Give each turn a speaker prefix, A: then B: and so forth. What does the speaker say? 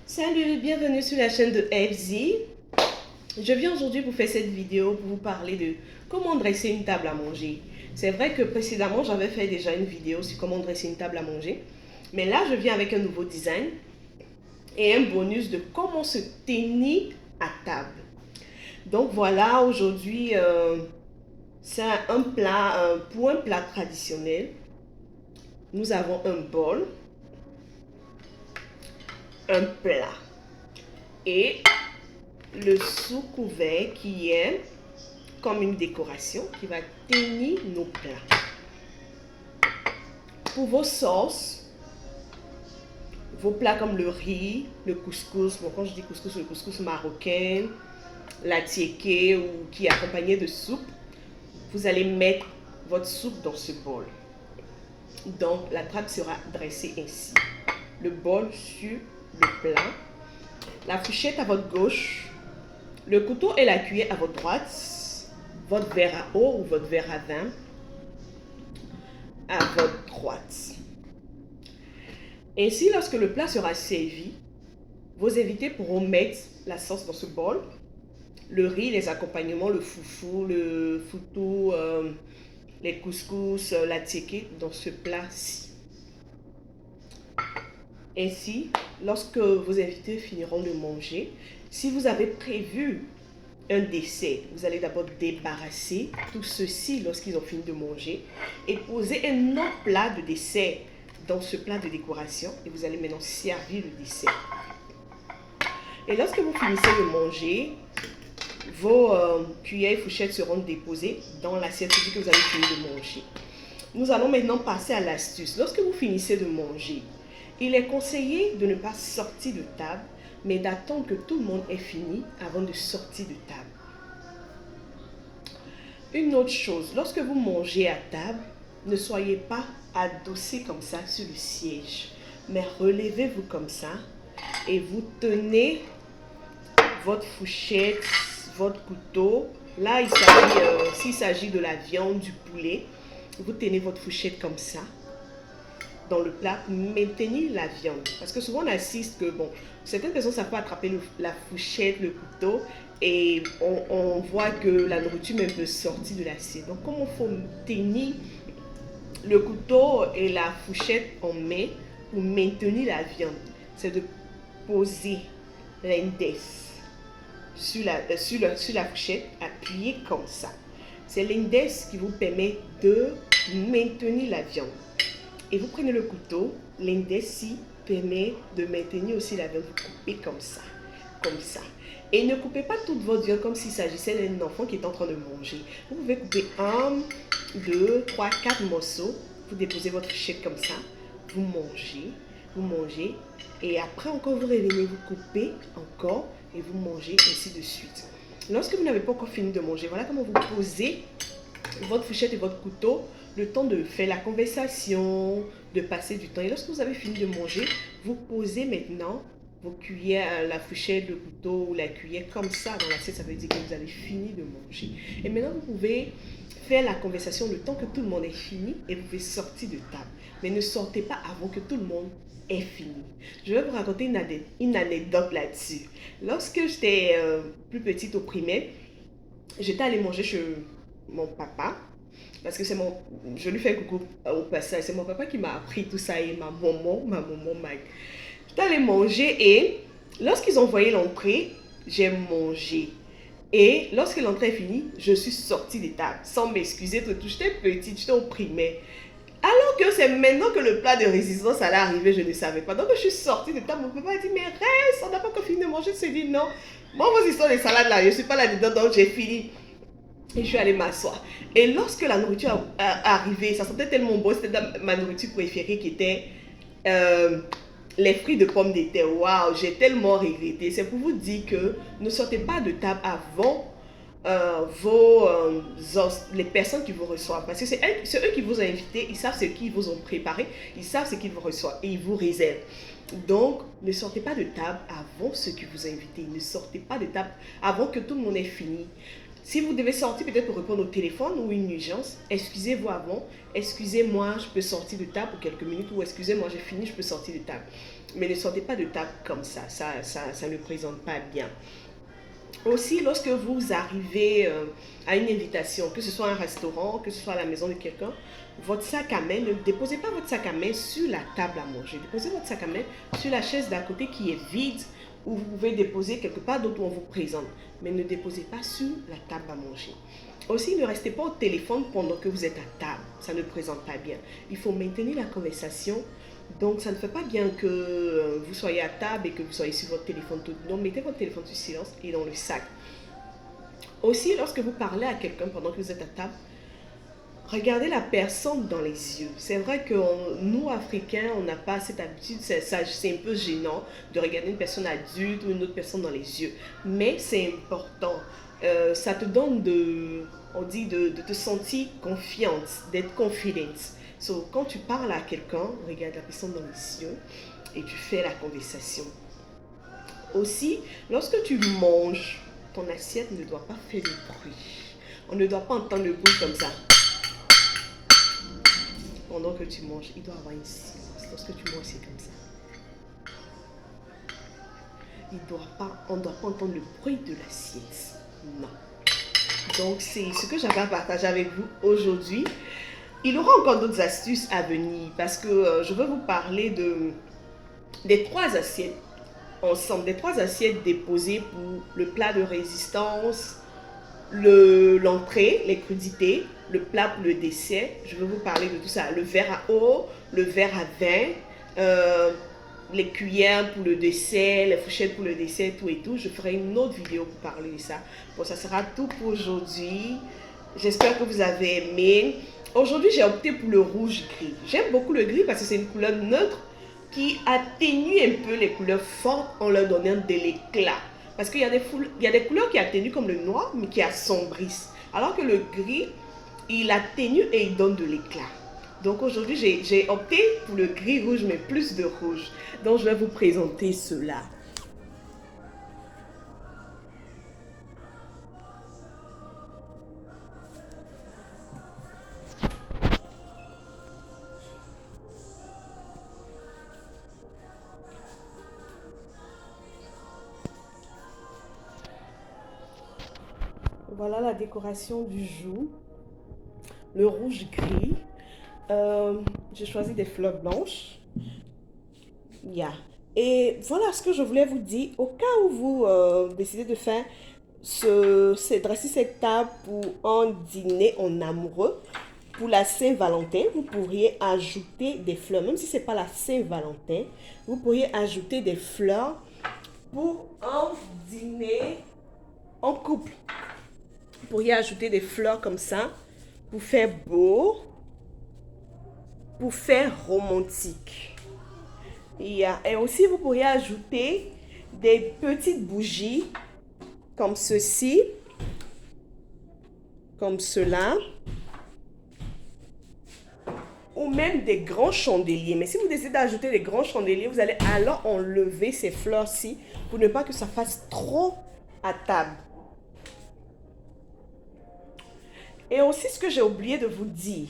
A: Salut, bienvenue sur la chaîne de FZ. Je viens aujourd'hui vous faire cette vidéo pour vous parler de comment dresser une table à manger. C'est vrai que précédemment, j'avais fait déjà une vidéo sur comment dresser une table à manger. Mais là, je viens avec un nouveau design et un bonus de comment se tenir à table. Donc voilà, aujourd'hui, c'est un plat, pour un plat traditionnel. Nous avons un bol, un plat et le sous-couvert qui est comme une décoration qui va tenir nos plats. Pour vos sauces, vos plats comme le riz, le couscous, bon, quand je dis couscous, le couscous marocain, la tiéké ou qui est accompagné de soupe, vous allez mettre votre soupe dans ce bol. Donc la table sera dressée ainsi. Le bol sur le plat, la fourchette à votre gauche, le couteau et la cuillère à votre droite, votre verre à eau ou votre verre à vin à votre droite. Ainsi, lorsque le plat sera servi, vos invités pourront mettre la sauce dans ce bol, le riz, les accompagnements, le foufou, le foutou, les couscous, la tiéké dans ce plat-ci. Ainsi, lorsque vos invités finiront de manger, si vous avez prévu un dessert, vous allez d'abord débarrasser tout ceci lorsqu'ils ont fini de manger et poser un autre plat de dessert dans ce plat de décoration et vous allez maintenant servir le dessert. Et lorsque vous finissez de manger, vos cuillères et fourchettes seront déposées dans l'assiette que vous avez fini de manger. Nous allons maintenant passer à l'astuce. Lorsque vous finissez de manger, il est conseillé de ne pas sortir de table, mais d'attendre que tout le monde ait fini avant de sortir de table. Une autre chose, lorsque vous mangez à table, ne soyez pas adossé comme ça sur le siège, mais relevez-vous comme ça et vous tenez votre fourchette, votre couteau. Là, s'il s'agit de la viande, du poulet, vous tenez votre fourchette comme ça dans le plat pour maintenir la viande. Parce que souvent on assiste que, bon, certaines personnes ne savent pas attraper la fourchette, le couteau, et on voit que la nourriture même peut sortir de l'assiette. Donc, comment il faut tenir le couteau et la fourchette en main pour maintenir la viande? C'est de poser l'index sur la fourchette, appuyée comme ça. C'est l'index qui vous permet de maintenir la viande. Et vous prenez le couteau, l'index permet de maintenir aussi la viande. Vous coupez comme ça, comme ça. Et ne coupez pas toute votre viande comme s'il s'agissait d'un enfant qui est en train de manger. Vous pouvez couper 1, 2, 3, 4 morceaux. Vous déposez votre fourchette comme ça. Vous mangez. Et après encore, vous revenez, vous coupez encore et vous mangez ainsi de suite. Lorsque vous n'avez pas encore fini de manger, voilà comment vous posez votre fourchette et votre couteau, le temps de faire la conversation, de passer du temps. Et lorsque vous avez fini de manger, vous posez maintenant vos cuillères, la fourchette, le couteau ou la cuillère comme ça dans l'assiette. Ça veut dire que vous avez fini de manger. Et maintenant, vous pouvez faire la conversation le temps que tout le monde ait fini et vous pouvez sortir de table. Mais ne sortez pas avant que tout le monde ait fini. Je vais vous raconter une anecdote là-dessus. Lorsque j'étais plus petite au primaire, j'étais allée manger chez mon papa. Parce que je lui fais coucou au passage, c'est mon papa qui m'a appris tout ça et ma maman m'a... J'étais allée manger et lorsqu'ils ont envoyé l'entrée, j'ai mangé. Et lorsque l'entrée est finie, je suis sortie des tables sans m'excuser. J'étais petite, j'étais au primaire. Alors que c'est maintenant que le plat de résistance allait arriver, je ne savais pas. Donc je suis sortie de table, mon papa a dit, mais reste, on n'a pas encore fini de manger. Je me suis dit, non, moi vos histoires de salade là, je ne suis pas là-dedans, donc j'ai fini. Et je suis allée m'asseoir. Et lorsque la nourriture a arrivé, ça sentait tellement bon, c'était ma nourriture préférée qui était les fruits de pommes de terre. Waouh, j'ai tellement regretté. C'est pour vous dire que ne sortez pas de table avant les personnes qui vous reçoivent. Parce que c'est eux qui vous ont invité, ils savent ce qu'ils vous ont préparé, ils savent ce qu'ils vous reçoivent et ils vous réservent. Donc, ne sortez pas de table avant ceux qui vous ont invité. Ne sortez pas de table avant que tout le monde ait fini. Si vous devez sortir peut-être pour répondre au téléphone ou une urgence, excusez-vous avant. Excusez-moi, je peux sortir de table pour quelques minutes ou excusez-moi, j'ai fini, je peux sortir de table. Mais ne sortez pas de table comme ça. Ça ne présente pas bien. Aussi, lorsque vous arrivez à une invitation, que ce soit un restaurant, que ce soit à la maison de quelqu'un, votre sac à main, ne déposez pas votre sac à main sur la table à manger. Déposez votre sac à main sur la chaise d'à côté qui est vide, ou vous pouvez déposer quelque part d'autre où on vous présente. Mais ne déposez pas sur la table à manger. Aussi, ne restez pas au téléphone pendant que vous êtes à table. Ça ne présente pas bien. Il faut maintenir la conversation. Donc, ça ne fait pas bien que vous soyez à table et que vous soyez sur votre téléphone tout. Donc, mettez votre téléphone sur silence et dans le sac. Aussi, lorsque vous parlez à quelqu'un pendant que vous êtes à table, regardez la personne dans les yeux. C'est vrai que nous, Africains, on n'a pas cette habitude. C'est un peu gênant de regarder une personne adulte ou une autre personne dans les yeux. Mais c'est important. Ça te donne on dit de te sentir confiante, d'être confidente. So, quand tu parles à quelqu'un, regarde la personne dans les yeux et tu fais la conversation. Aussi, lorsque tu manges, ton assiette ne doit pas faire de bruit. On ne doit pas entendre le bruit comme ça. Pendant que tu manges, il doit y avoir une silence. Lorsque tu manges, c'est comme ça. On ne doit pas entendre le bruit de l'assiette. Non. Donc, c'est ce que j'avais à partager avec vous aujourd'hui. Il y aura encore d'autres astuces à venir parce que je veux vous parler des 3 assiettes ensemble, des 3 assiettes déposées pour le plat de résistance, l'entrée, les crudités, le plat pour le dessert. Je vais vous parler de tout ça. Le verre à eau, le verre à vin, les cuillères pour le dessert, les fourchettes pour le dessert, tout et tout. Je ferai une autre vidéo pour parler de ça. Bon, ça sera tout pour aujourd'hui. J'espère que vous avez aimé. Aujourd'hui, j'ai opté pour le rouge-gris. J'aime beaucoup le gris parce que c'est une couleur neutre qui atténue un peu les couleurs fortes en leur donnant de l'éclat. Parce qu'il y a des couleurs qui atténuent comme le noir, mais qui assombrissent. Alors que le gris, il atténue et il donne de l'éclat. Donc aujourd'hui, j'ai opté pour le gris-rouge, mais plus de rouge. Donc je vais vous présenter cela. Voilà la décoration du jour. Le rouge-gris. J'ai choisi des fleurs blanches. Yeah. Et voilà ce que je voulais vous dire. Au cas où vous décidez de faire dresser cette table pour un dîner en amoureux, pour la Saint-Valentin, vous pourriez ajouter des fleurs. Même si ce n'est pas la Saint-Valentin, vous pourriez ajouter des fleurs pour un dîner en couple. Vous pourriez ajouter des fleurs comme ça pour faire beau, pour faire romantique. Et aussi, vous pourriez ajouter des petites bougies comme ceci, comme cela, ou même des grands chandeliers. Mais si vous décidez d'ajouter des grands chandeliers, vous allez alors enlever ces fleurs-ci pour ne pas que ça fasse trop à table. Et aussi, ce que j'ai oublié de vous dire,